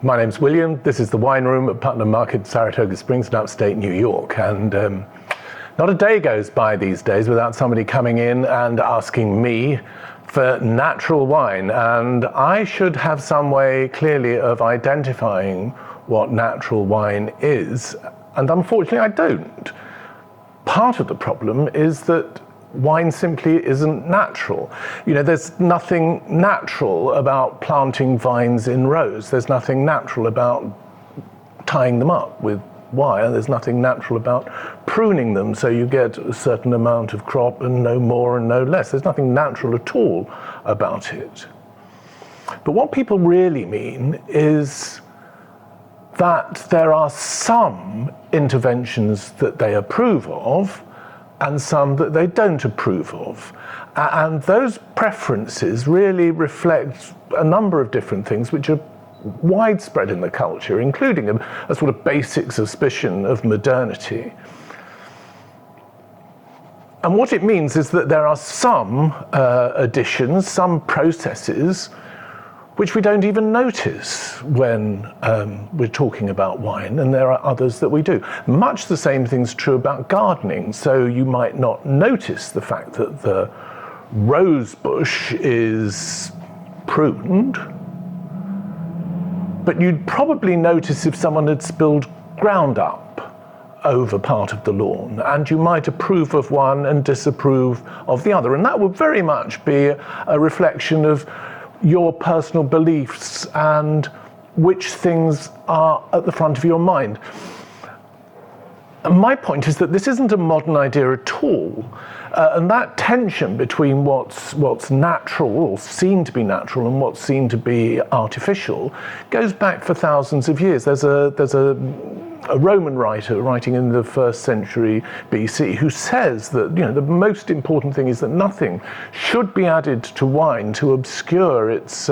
My name's William. This is the Wine Room at Putnam Market, Saratoga Springs in upstate New York. And not a day goes by these days without somebody coming in and asking me for natural wine. And I should have some way clearly of identifying what natural wine is. And unfortunately, I don't. Part of the problem is that wine simply isn't natural. You know, there's nothing natural about planting vines in rows. There's nothing natural about tying them up with wire. There's nothing natural about pruning them so you get a certain amount of crop and no more and no less. There's nothing natural at all about it. But what people really mean is that there are some interventions that they approve of and some that they don't approve of. And those preferences really reflect a number of different things which are widespread in the culture, including a sort of basic suspicion of modernity. And what it means is that there are some additions, some processes, which we don't even notice when we're talking about wine, and there are others that we do. Much the same thing's true about gardening. So you might not notice the fact that the rose bush is pruned, but you'd probably notice if someone had spilled Groundup over part of the lawn, and you might approve of one and disapprove of the other. And that would very much be a reflection of your personal beliefs and which things are at the front of your mind. And my point is that this isn't a modern idea at all. And that tension between what's natural or seen to be natural and what's seen to be artificial goes back for thousands of years. There's a Roman writer writing in the 1st century BC who says that, you know, the most important thing is that nothing should be added to wine to obscure its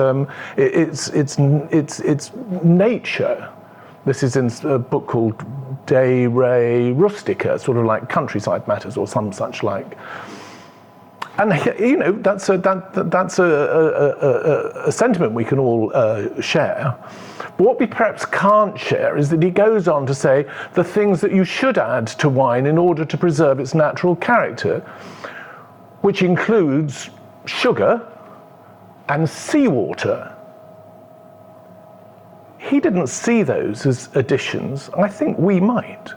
nature. This is in a book called De Re Rustica, sort of like Countryside Matters or some such like. And you know, that's a sentiment we can all share. But what we perhaps can't share is that he goes on to say the things that you should add to wine in order to preserve its natural character, which includes sugar and seawater. He didn't see those as additions. I think we might.